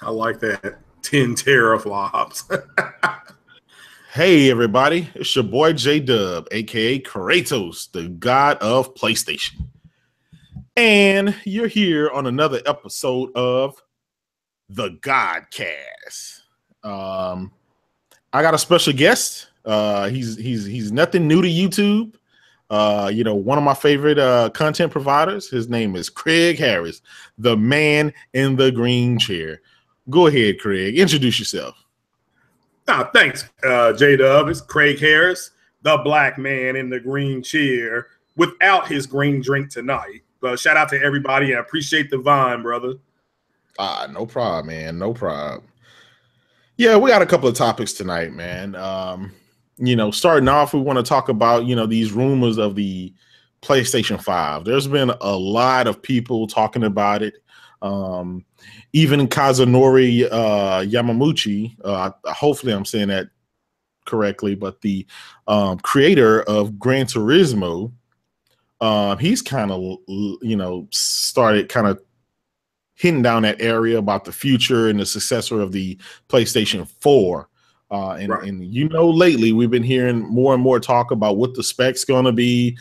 I like that. 10 teraflops. Hey, everybody. It's your boy J-Dub, a.k.a. Kratos, the god of PlayStation. And you're here on another episode of the Godcast. I got a special guest. He's nothing new to YouTube. One of my favorite content providers. His name is Craig Harris, the man in the green chair. Go ahead, Craig. Introduce yourself. Thanks, J-Dub. It's Craig Harris, the black man in the green chair without his green drink tonight. But shout out to everybody. I appreciate the vine, brother. No problem, man. No problem. Yeah, we got a couple of topics tonight, man. Starting off, we want to talk about, these rumors of the PlayStation 5. There's been a lot of people talking about it. Even Kazunori Yamamuchi, hopefully I'm saying that correctly, but the creator of Gran Turismo, he's kind of, started kind of hitting down that area about the future and the successor of the PlayStation 4. And lately we've been hearing more and more talk about what the spec's going to be.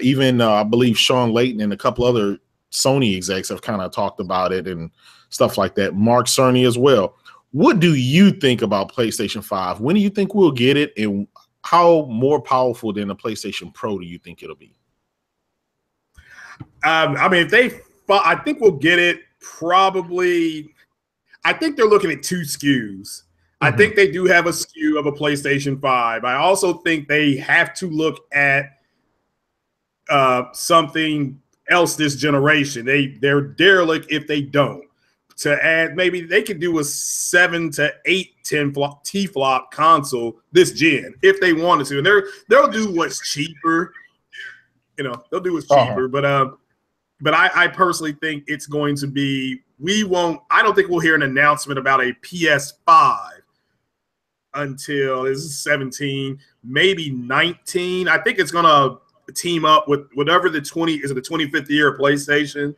Even I believe Sean Layton and a couple other Sony execs have kind of talked about it and stuff like that. Mark Cerny as well. What do you think about PlayStation 5? When do you think we'll get it, and how more powerful than a PlayStation Pro do you think it'll be? I think we'll get it probably. I think they're looking at 2 SKUs. I think they do have a SKU of a PlayStation 5. I also think they have to look at something else this generation. They're derelict if they don't. To add, maybe they could do a 7 to 8 T-flop console this gen if they wanted to. And they'll do what's cheaper. They'll do what's cheaper. But I personally think it's going to be. I don't think we'll hear an announcement about a PS5 until this is 17, maybe 19. I think it's gonna team up with whatever the 25th year of PlayStation.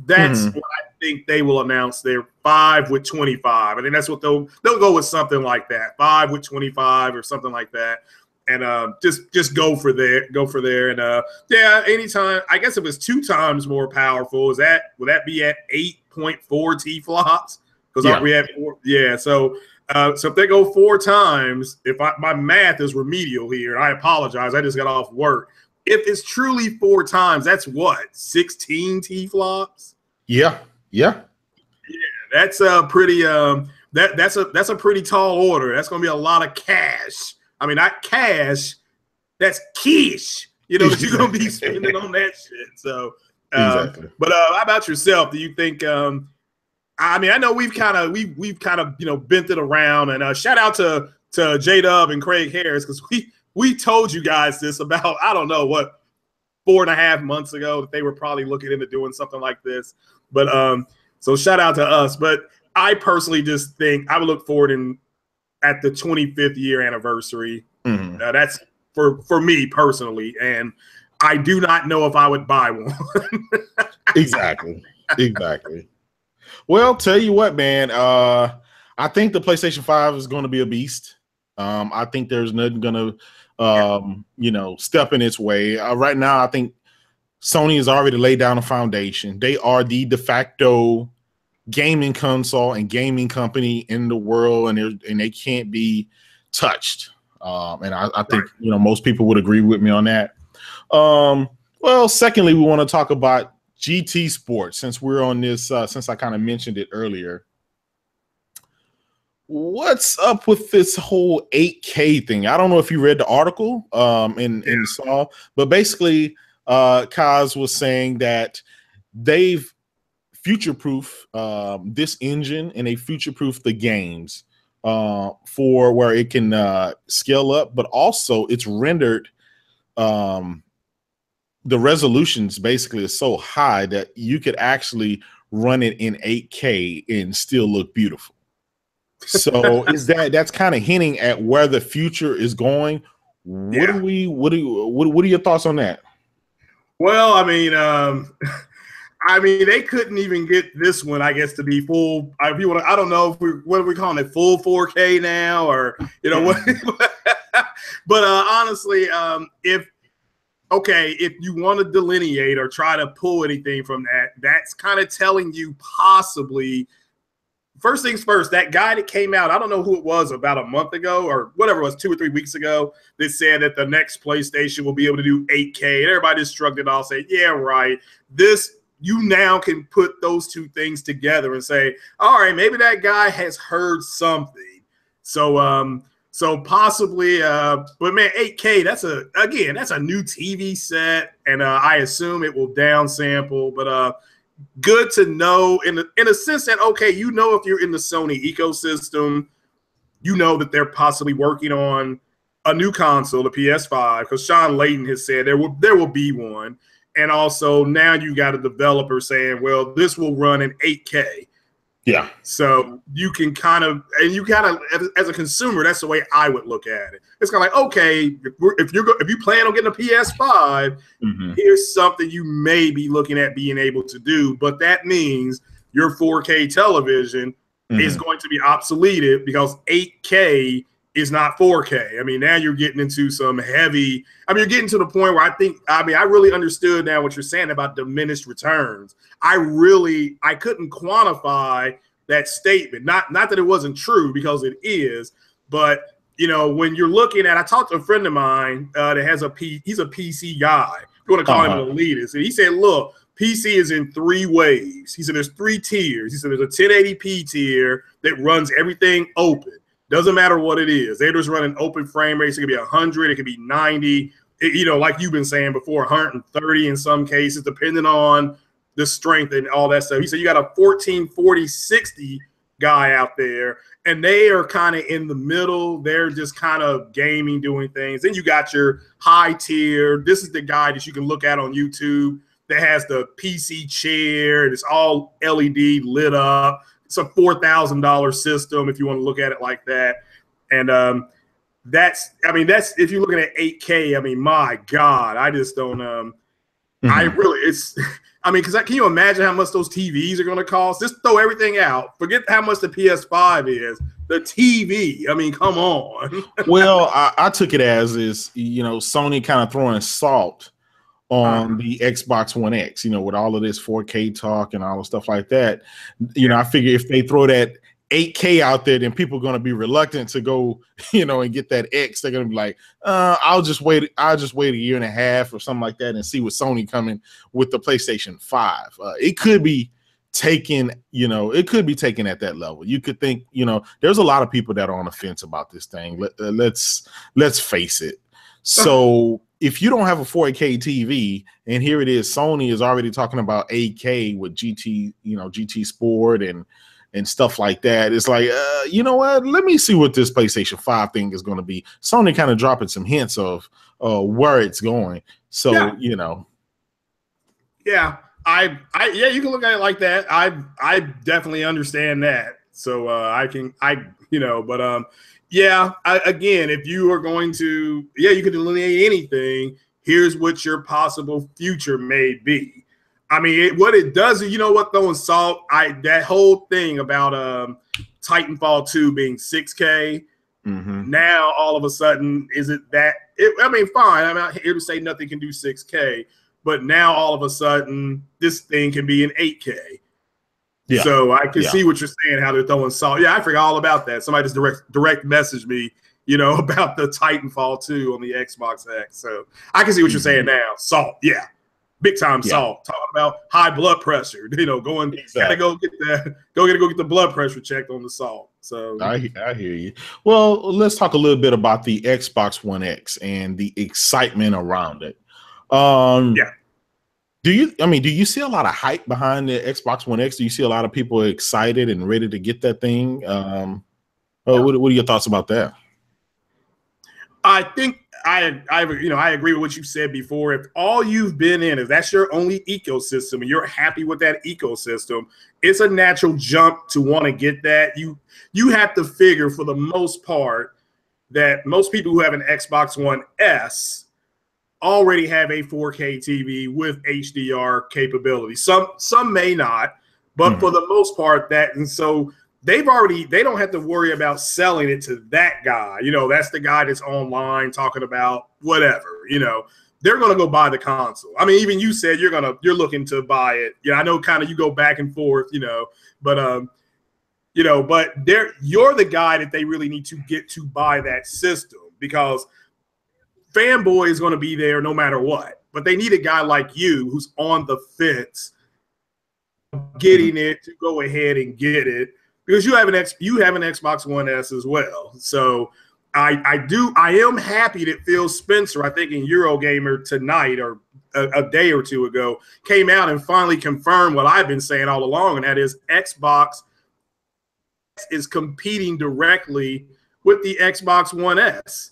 That's what I think they will announce. Their 5 with 25. I think that's what they'll go with, something like that. 5 with 25 or something like that. And just go for there. And anytime. I guess if it's 2 times more powerful, would that be at 8.4 T-flops? Because aren't we at 4? Yeah. So if they go 4 times, my math is remedial here, I apologize. I just got off work. If it's truly 4 times, that's what, 16 T-flops? Yeah. That's a pretty that's a pretty tall order. That's going to be a lot of cash. I mean, not cash. That's quiche. That you're going to be spending on that shit. So, exactly. But how about yourself? Do you think? I know we've kind of bent it around, and shout out to J-Dub and Craig Harris, because we told you guys this about, I don't know what, 4.5 months ago, that they were probably looking into doing something like this. But so shout out to us. But I personally just think I would look forward at the 25th year anniversary. That's for me personally, and I do not know if I would buy one. Exactly. Well, tell you what, man. I think the PlayStation 5 is going to be a beast. I think there's nothing going to, step in its way. Right now, I think Sony has already laid down a foundation. They are the de facto gaming console and gaming company in the world, and they can't be touched. And I think most people would agree with me on that. Well, secondly, we want to talk about GT Sports, since we're on this, since I kind of mentioned it earlier. What's up with this whole 8K thing? I don't know if you read the article and saw, but basically Kaz was saying that they've future-proof this engine, and they future-proof the games for where it can scale up, but also it's rendered the resolutions basically is so high that you could actually run it in 8K and still look beautiful. So that's kind of hinting at where the future is going. What are your thoughts on that? Well, I mean, they couldn't even get this one, I guess, to be full. If you want to, I don't know if what are we calling it, full 4K now, or what? But honestly, if you want to delineate or try to pull anything from that, that's kind of telling you possibly. First things first, that guy that came out, I don't know who it was, about a month ago or whatever it was, 2 or 3 weeks ago, that said that the next PlayStation will be able to do 8K. And everybody just shrugged it off, saying, yeah, right. You now can put those two things together and say, all right, maybe that guy has heard something. So possibly, but man, 8K, that's a new TV set, and I assume it will downsample, but good to know in a sense that, okay, if you're in the Sony ecosystem, that they're possibly working on a new console, the PS5, because Sean Layton has said there will be one. And also now you got a developer saying, well, this will run in 8K. Yeah. So you can as a consumer, that's the way I would look at it. It's kind of like, okay, if you plan on getting a PS5, here's something you may be looking at being able to do. But that means your 4K television is going to be obsoleted because 8K is not 4K. I mean, now you're getting into some heavy. I mean, you're getting to the point where I really understood now what you're saying about diminished returns. I couldn't quantify that statement. Not that it wasn't true, because it is, but when you're looking at, I talked to a friend of mine that has he's a PC guy. You want to call him an elitist. And he said, look, PC is in 3 waves. He said there's 3 tiers. He said there's a 1080p tier that runs everything open. Doesn't matter what it is. They're just running open frame rates. It could be 100. It could be 90. Like you've been saying before, 130 in some cases, depending on the strength and all that stuff. He said you got a 144060 guy out there, and they are kind of in the middle. They're just kind of gaming, doing things. Then you got your high tier. This is the guy that you can look at on YouTube that has the PC chair, and it's all LED lit up. It's a $4,000 system if you want to look at it like that. And that's if you're looking at 8K, I mean, my God, I just don't because can you imagine how much those TVs are going to cost? Just throw everything out. Forget how much the PS5 is. The TV, I mean, come on. Well, I took it as Sony kind of throwing salt on the Xbox One X, with all of this 4K talk and all the stuff like that. I figure if they throw that 8K out there, then people are going to be reluctant to go, and get that X. They're going to be like, I'll just wait a year and a half or something like that and see what Sony coming with the PlayStation 5. It could be taken, at that level. You could think, there's a lot of people that are on the fence about this thing. Let's face it. So if you don't have a 4K TV, and here it is, Sony is already talking about 8K with GT Sport and stuff like that. It's like, you know what? Let me see what this PlayStation 5 thing is going to be. Sony kind of dropping some hints of where it's going. So, Yeah, you can look at it like that. I definitely understand that. So again, if you are going to, you can delineate anything. Here's what your possible future may be. I mean, what it does is, throwing salt, that whole thing about Titanfall 2 being 6K, now all of a sudden, is it that? Fine, I'm not here to say nothing can do 6K, but now all of a sudden, this thing can be in 8K. Yeah. So I can see what you're saying, how they're throwing salt. Yeah, I forgot all about that. Somebody just direct messaged me, about the Titanfall 2 on the Xbox X. So I can see what you're saying now. Salt, big time salt. Talking about high blood pressure. Gotta go get the blood pressure checked on the salt. So I hear you. Well, let's talk a little bit about the Xbox One X and the excitement around it. Do you see a lot of hype behind the Xbox One X? Do you see a lot of people excited and ready to get that thing? What are your thoughts about that? I think I agree with what you said before. If all you've been in is that's your only ecosystem and you're happy with that ecosystem, it's a natural jump to want to get that. You have to figure, for the most part, that most people who have an Xbox One S already have a 4K TV with HDR capability. Some may not, but for the most part, that. And so they don't have to worry about selling it to that guy. You know, that's the guy that's online talking about whatever, you know. They're going to go buy the console. I mean, even you said you're looking to buy it. Yeah, I know kind of you go back and forth, you know, but but you're the guy that they really need to get to buy that system, because fanboy is going to be there no matter what. But they need a guy like you who's on the fence getting it to go ahead and get it, because you have an Xbox One S as well. So I am happy that Phil Spencer, I think in Eurogamer tonight or a day or two ago, came out and finally confirmed what I've been saying all along, and that is Xbox is competing directly with the Xbox One S.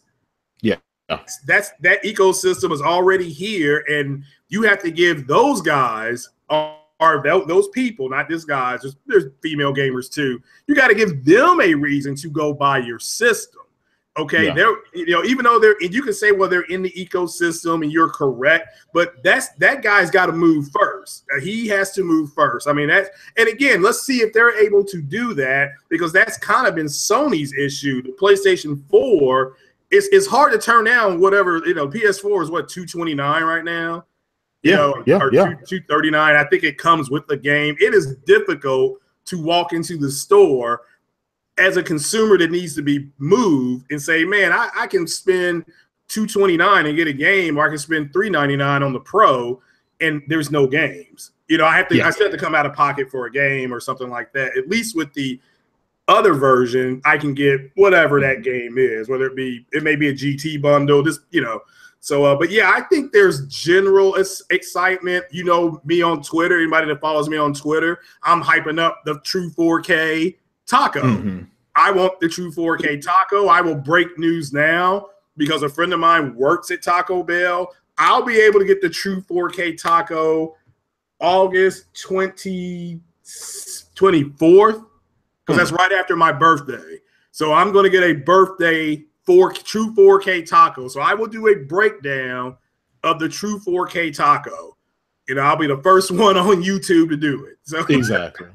Yeah. That ecosystem is already here, and you have to give those guys, or those people, not just guys, there's female gamers too. You got to give them a reason to go buy your system. Okay, yeah. They're, even though you can say, well, they're in the ecosystem, and you're correct, but that guy's got to move first. He has to move first. I mean, and again, let's see if they're able to do that, because that's kind of been Sony's issue. The PlayStation 4, it's hard to turn down whatever, PS4 is what, $229 right now? Or $239. I think it comes with the game. It is difficult to walk into the store as a consumer that needs to be moved and say, man, I can spend $229 and get a game, or I can spend $399 on the Pro and there's no games. I still have to come out of pocket for a game or something like that. At least with the other version, I can get whatever that game is, whether it may be a GT bundle, So, but yeah, I think there's general excitement. Me on Twitter, anybody that follows me on Twitter, I'm hyping up the true 4K taco. I want the true 4K taco. I will break news now, because a friend of mine works at Taco Bell. I'll be able to get the true 4K taco August 24th, because that's right after my birthday. So I'm going to get a birthday true 4K taco. So I will do a breakdown of the true 4K taco. I'll be the first one on YouTube to do it. So exactly.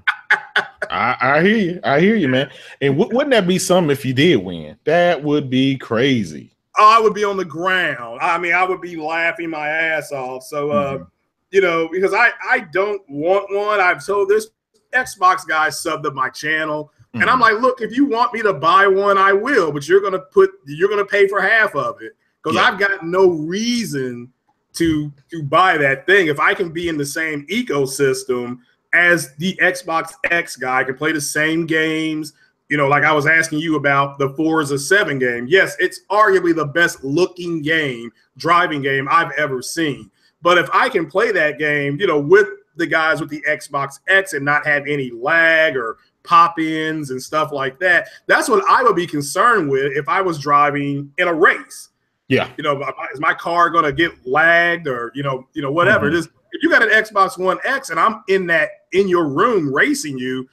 I hear you, man. And wouldn't that be something if you did win? That would be crazy. Oh, I would be on the ground. I mean, I would be laughing my ass off. So, because I don't want one. I've told this Xbox guy subbed up my channel. And I'm like, look, if you want me to buy one, I will, but you're gonna pay for half of it, because I've got no reason to buy that thing. If I can be in the same ecosystem as the Xbox X guy, I can play the same games. Like I was asking you about the Forza 7 game. Yes, it's arguably the best looking driving game I've ever seen. But if I can play that game, with the guys with the Xbox X and not have any lag or pop-ins and stuff like that, that's what I would be concerned with if I was driving in a race. Yeah. Is my car going to get lagged or, whatever. Just, if you got an Xbox One X and I'm in your room racing you,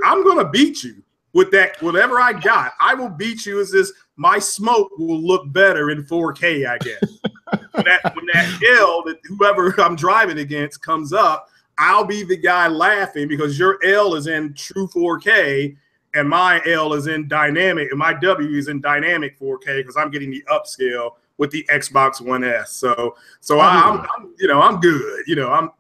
I'm going to beat you with that. Whatever I got, I will beat you. Is this, my smoke will look better in 4K, I guess. when that L that whoever I'm driving against comes up, I'll be the guy laughing, because your L is in true 4K and my L is in dynamic, and my W is in dynamic 4K, because I'm getting the upscale with the Xbox One S. So I'm good.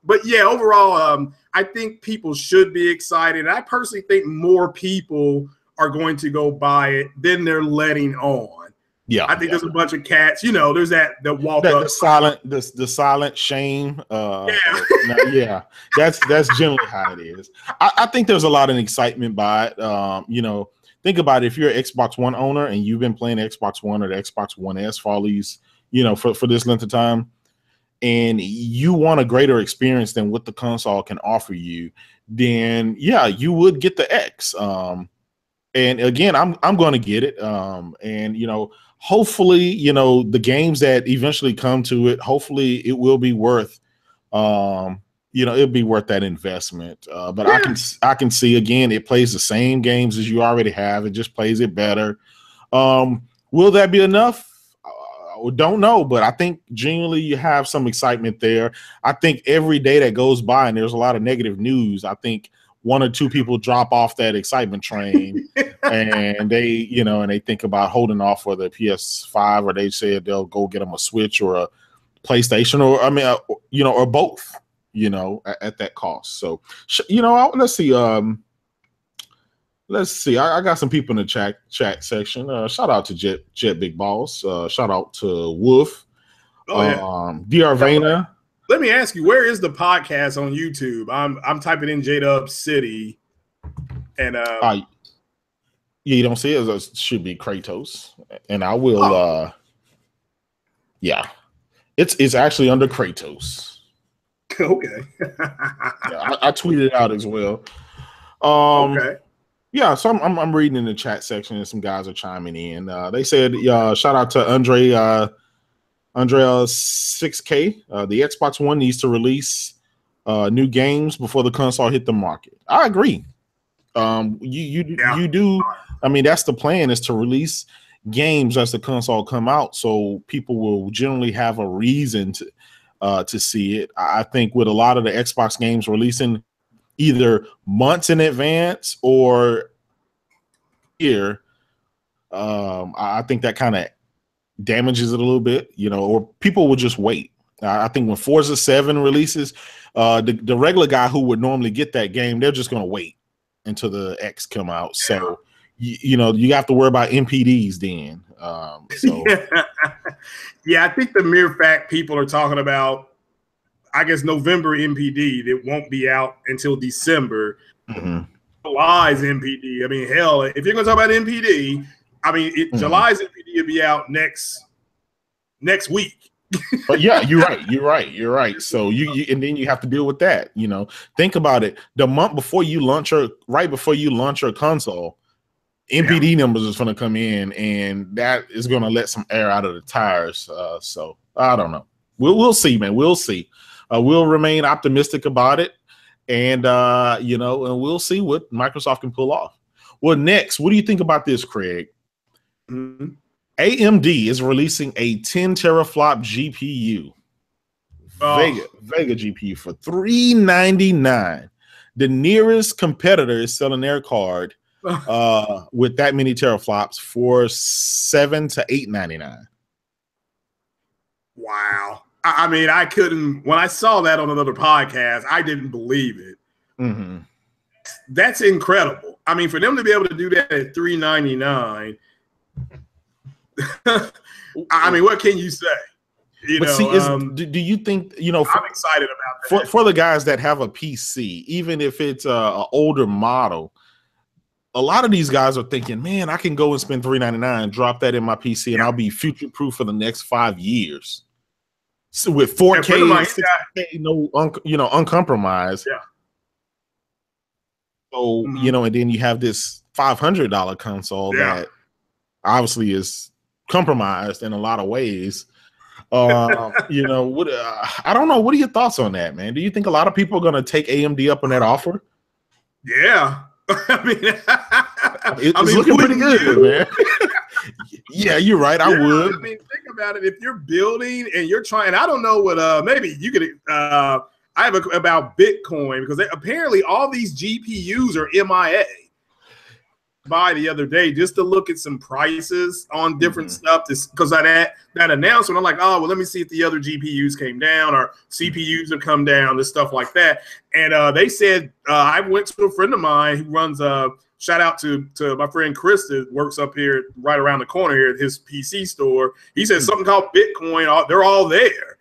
But yeah, overall, I think people should be excited. I personally think more people are going to go buy it than they're letting on. Yeah, I think there's a bunch of cats. There's the walk up, the silent shame. That's generally how it is. I think there's a lot of excitement by it. Think about it. If you're an Xbox One owner and you've been playing Xbox One or the Xbox One S for all these, for this length of time, and you want a greater experience than what the console can offer you, then yeah, you would get the X. And again, I'm going to get it. And hopefully, the games that eventually come to it, hopefully it will be worth, it'll be worth that investment. But yeah. I can see, again, it plays the same games as you already have. It just plays it better. Will that be enough? don't know, but I think genuinely you have some excitement there. I think every day that goes by and there's a lot of negative news, I think one or two people drop off that excitement train and they think about holding off for the PS5, or they said they'll go get them a Switch or a PlayStation, or both, at that cost. So, let's see. Let's see. I got some people in the chat section. Shout out to Jet Big Balls. Shout out to Wolf. DR Vayner. Let me ask you, where is the podcast on YouTube? I'm typing in J-Dub City, and you don't see it. It should be Kratos, and I will. Yeah, it's actually under Kratos. Okay. Yeah, I tweeted it out as well. Okay. Yeah, so I'm reading in the chat section and some guys are chiming in. They said, shout out to Andrea 6K. The Xbox One needs to release new games before the console hit the market. I agree. You do. I mean, that's the plan, is to release games as the console come out, so people will generally have a reason to see it. I think with a lot of the Xbox games releasing either months in advance or year, I think that kind of damages it a little bit, or people will just wait. I think when Forza 7 releases, the regular guy who would normally get that game, they're just going to wait until the X come out. So, you have to worry about NPDs then. Yeah, I think the mere fact people are talking about, I guess, November NPD that won't be out until December. July's NPD. I mean, hell, if you're going to talk about NPD, I mean, July's NPD will be out next week. But yeah, you're right. So and then you have to deal with that. Think about it. The month before you launch right before you launch your console, NPD numbers is going to come in, and that is going to let some air out of the tires. So I don't know. We'll see, man. We'll see. We'll remain optimistic about it, and and we'll see what Microsoft can pull off. Well, next, what do you think about this, Craig? AMD is releasing a 10 teraflop GPU, Vega GPU, for $399. The nearest competitor is selling their card with that many teraflops for $7 to $8.99. Wow. I mean, I couldn't, when I saw that on another podcast, I didn't believe it. That's incredible. I mean, for them to be able to do that at $399, I mean, what can you say? Do you think, I'm excited about that. For the guys that have a PC, even if it's an older model, a lot of these guys are thinking, man, I can go and spend $399, drop that in my PC, and I'll be future-proof for the next 5 years. So with 4K, 6K, uncompromised. Yeah. So, and then you have this $500 console that obviously is compromised in a lot of ways. I don't know. What are your thoughts on that, man? Do you think a lot of people are going to take AMD up on that offer? Yeah. I mean, it's looking pretty good, man. Yeah, you're right. I would. I mean, think about it. If you're building and you're trying, I don't know what, maybe you could, I have about Bitcoin, because apparently all these GPUs are MIA. By the other day just to look at some prices on different stuff, because that announcement, I'm like, oh well, let me see if the other GPUs came down or CPUs have come down, this stuff like that. And they said, I went to a friend of mine who runs shout out to my friend Chris that works up here right around the corner here at his PC store. He said something called Bitcoin, they're all there.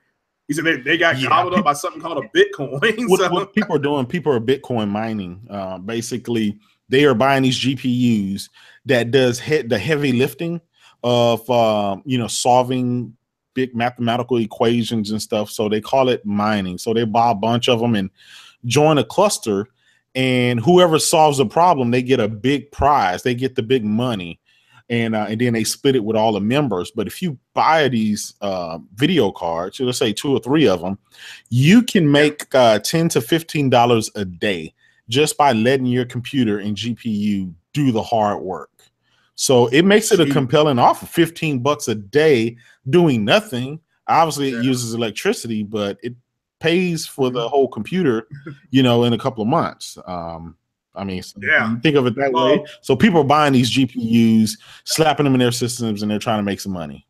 He said they got gobbled up by something called a Bitcoin. What people are doing, people are Bitcoin mining. Basically, they are buying these GPUs that does the heavy lifting of solving big mathematical equations and stuff. So they call it mining. So they buy a bunch of them and join a cluster, and whoever solves the problem, they get a big prize. They get the big money, and then they split it with all the members. But if you buy these video cards, let's say 2 or 3 of them, you can make $10 to $15 a day just by letting your computer and GPU do the hard work. So it makes it a compelling offer. $15 a day doing nothing. Obviously, it uses electricity, but it pays for the whole computer, in a couple of months. I mean, so you think of it that way. So people are buying these GPUs, slapping them in their systems, and they're trying to make some money.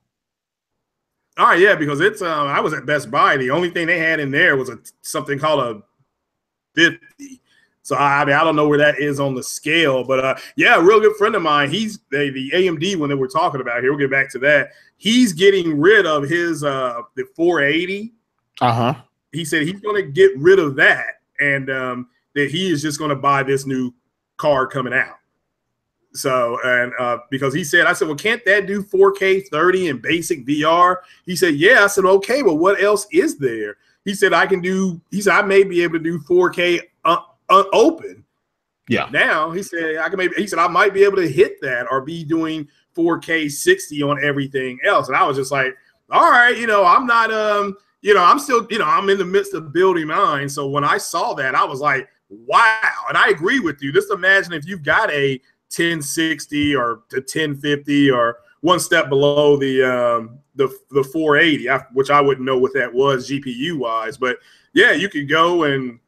All right, yeah, because it's I was at Best Buy. The only thing they had in there was something called a 50. So I mean, I don't know where that is on the scale, but yeah, a real good friend of mine. He's the AMD one that we're talking about here. We'll get back to that. He's getting rid of his the 480. He said he's going to get rid of that, and that he is just going to buy this new card coming out. So, and because he said, I said, well, can't that do 4K 30 and basic VR? He said, yeah. I said, okay, well, what else is there? He said, I I may be able to do 4K open. Yeah. Now he said, I might be able to hit that or be doing 4K 60 on everything else. And I was just like, all right, I'm not, I'm still, I'm in the midst of building mine. So when I saw that, I was like, wow. And I agree with you. Just imagine if you've got a 1060 or the 1050 or one step below the 480, which I wouldn't know what that was GPU wise, but yeah, you could go and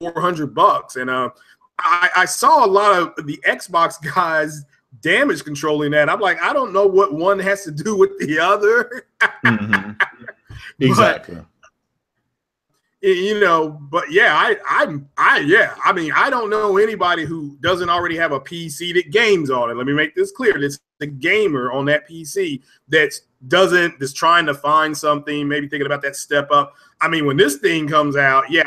$400. And I saw a lot of the Xbox guys damage controlling that. I'm like, I don't know what one has to do with the other. Exactly. But yeah, I mean, I don't know anybody who doesn't already have a PC that games on it. Let me make this clear. That's the gamer on that PC that's trying to find something, maybe thinking about that step up. I mean, when this thing comes out, yeah,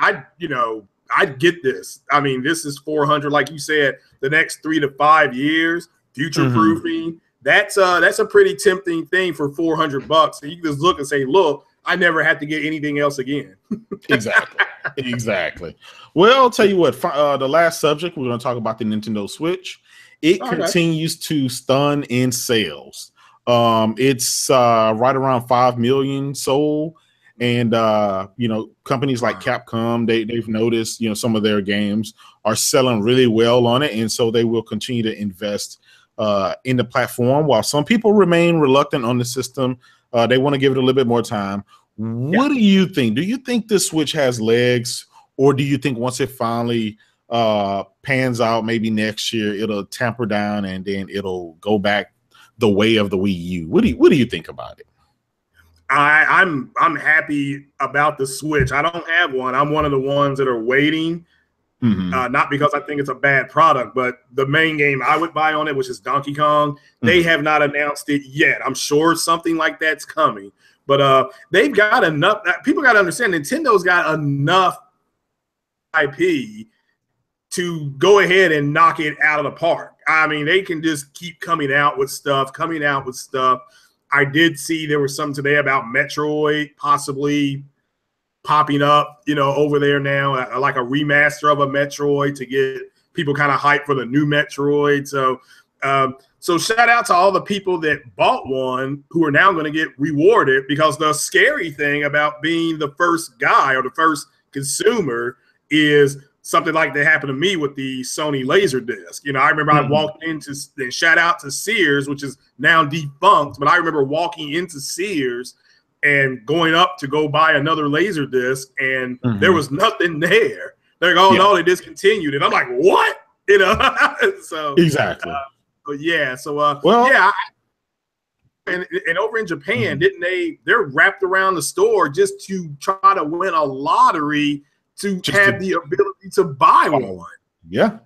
I'd get this. I mean, this is 400, like you said, the next 3 to 5 years, future proofing. That's a pretty tempting thing for $400. So you can just look and say, look, I never had to get anything else again. Exactly. Well, I'll tell you what, the last subject, we're going to talk about the Nintendo Switch. It continues to stun in sales. It's right around 5 million sold. And, companies like Capcom, they've noticed, some of their games are selling really well on it. And so they will continue to invest in the platform. While some people remain reluctant on the system, they want to give it a little bit more time. What do you think? Do you think this Switch has legs, or do you think once it finally pans out, maybe next year, it'll tamper down and then it'll go back the way of the Wii U? What do you think about it? I'm happy about the Switch. I don't have one. I'm one of the ones that are waiting. Not because I think it's a bad product, but the main game I would buy on it, which is Donkey Kong, they have not announced it yet. I'm sure something like that's coming, but they've got enough. People got to understand, Nintendo's got enough IP to go ahead and knock it out of the park. I mean, they can just keep coming out with stuff. I did see there was something today about Metroid possibly popping up, over there now, like a remaster of a Metroid to get people kind of hyped for the new Metroid. So shout out to all the people that bought one who are now going to get rewarded, because the scary thing about being the first guy or the first consumer is something like that happened to me with the Sony Laserdisc. I remember I walked into, and shout out to Sears, which is now defunct, but I remember walking into Sears and going up to go buy another Laserdisc, and there was nothing there. They're like, oh no, they discontinued it. I'm like, what? So exactly. But yeah, so yeah. And over in Japan, they're wrapped around the store just to try to win a lottery to have the ability to buy one. Yeah,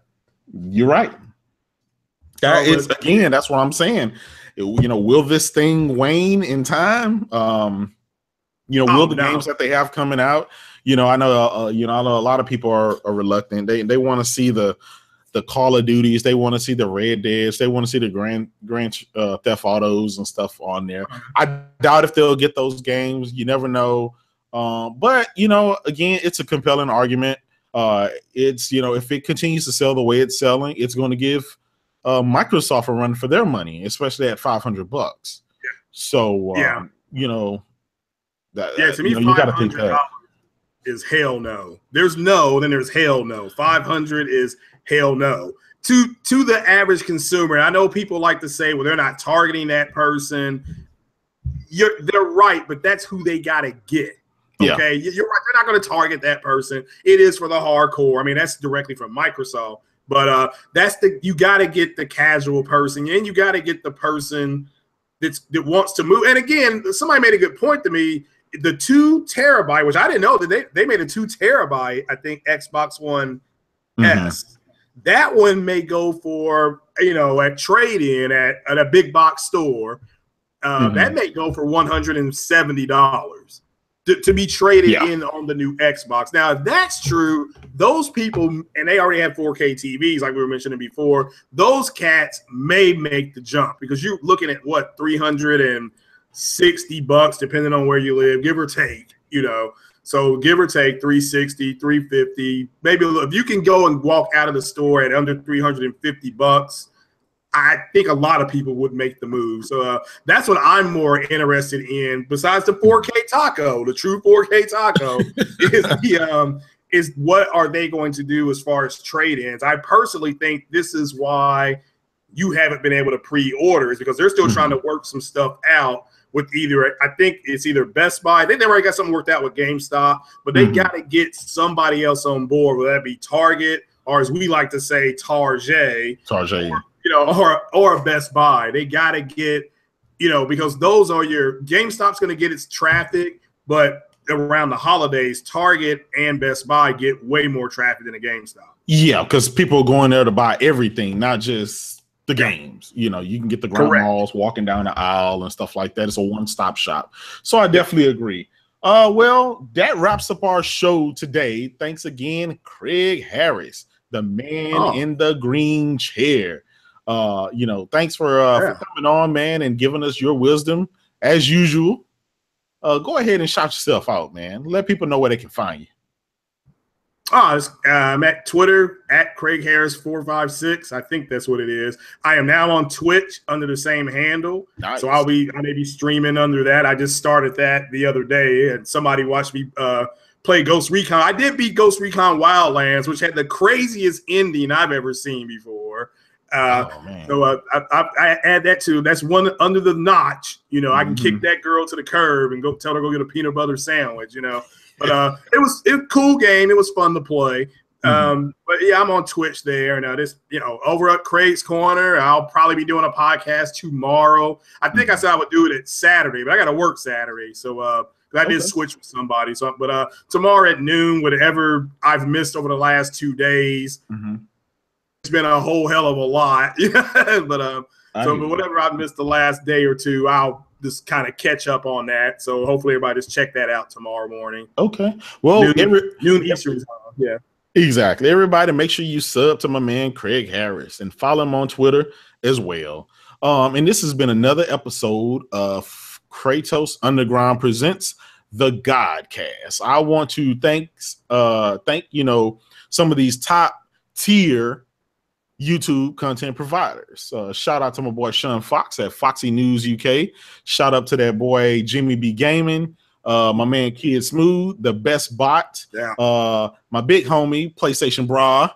you're right. That's what I'm saying. Will this thing wane in time? Will the games that they have coming out? I know a lot of people are reluctant. They want to see the Call of Duties. They want to see the Red Deads. They want to see the Grand Theft Autos and stuff on there. I doubt if they'll get those games. You never know. But again, it's a compelling argument. It's if it continues to sell the way it's selling, it's going to give Microsoft a run for their money, especially at $500. Yeah. So to me, you got to think that is hell no. There's no, then there's hell no. 500 is hell no. to the average consumer, I know people like to say, well, they're not targeting that person. They're right, but that's who they got to get. Okay, you're right. They're not going to target that person. It is for the hardcore. I mean, that's directly from Microsoft. But you got to get the casual person, and you got to get the person that wants to move. And again, somebody made a good point to me. The 2 terabyte, which I didn't know that they made a 2 terabyte, I think Xbox One S. That one may go for, at trade-in at a big box store. That may go for $170 to be traded in on the new Xbox. Now, if that's true, those people, and they already have 4K TVs, like we were mentioning before, those cats may make the jump because you're looking at what, $360, depending on where you live, give or take, So give or take 360, 350, maybe if you can go and walk out of the store at under $350, I think a lot of people would make the move. So that's what I'm more interested in. Besides the 4K taco, the true 4K taco is what are they going to do as far as trade-ins? I personally think this is why you haven't been able to pre-order, is because they're still trying to work some stuff out with I think it's either Best Buy. I think they already got something worked out with GameStop, but they got to get somebody else on board, whether that be Target or, as we like to say, Target. Or a Best Buy. They got to get, because those are GameStop's going to get its traffic, but around the holidays, Target and Best Buy get way more traffic than a GameStop. Yeah, because people are going there to buy everything, not just the games. You can get the grandmas walking down the aisle and stuff like that. It's a one-stop shop. So I definitely agree. Well, that wraps up our show today. Thanks again, Craig Harris, the man in the green chair. Thanks for coming on, man, and giving us your wisdom as usual. Go ahead and shout yourself out, man. Let people know where they can find you. I'm at Twitter at Craig Harris 456. I think that's what it is. I am now on Twitch under the same handle. Nice. So I may be streaming under that. I just started that the other day, and somebody watched me play Ghost Recon. I did beat Ghost Recon Wildlands, which had the craziest ending I've ever seen before. So I add that to, that's one under the notch. I can kick that girl to the curb and go tell her to go get a peanut butter sandwich. But it was a cool game. It was fun to play. But yeah, I'm on Twitch there. Now over at Craig's Corner, I'll probably be doing a podcast tomorrow. I think I said I would do it at Saturday, but I got to work Saturday, so I did switch with somebody. So, but tomorrow at noon, whatever I've missed over the last 2 days. It's been a whole hell of a lot, but whatever I've missed the last day or two, I'll just kind of catch up on that. So hopefully everybody just check that out tomorrow morning. Okay. Well, noon Eastern time. Yeah. Exactly. Everybody, make sure you sub to my man Craig Harris and follow him on Twitter as well. And this has been another episode of Kratos Underground presents the Godcast. I want to thank some of these top tier YouTube content providers. Shout out to my boy Sean Fox at Foxy News UK. Shout out to that boy Jimmy B Gaming. My man Kid Smooth, the best bot. My big homie PlayStation Bra.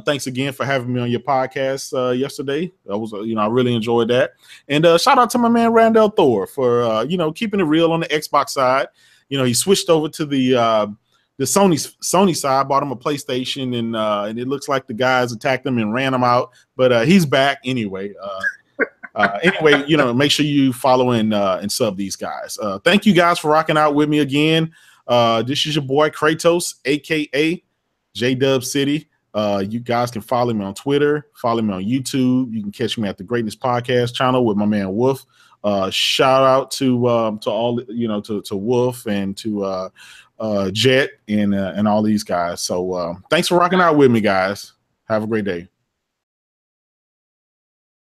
Thanks again for having me on your podcast yesterday. I really enjoyed that. And shout out to my man Randall Thor for keeping it real on the Xbox side. He switched over to the Sony side, bought him a PlayStation, and it looks like the guys attacked him and ran him out. But he's back anyway. Make sure you follow and sub these guys. Thank you guys for rocking out with me again. This is your boy Kratos, aka J-Dub City. You guys can follow me on Twitter, follow me on YouTube. You can catch me at the Greatness Podcast channel with my man Wolf. Shout out to all to Wolf and to Jet and all these guys. So thanks for rocking out with me, guys. Have a great day.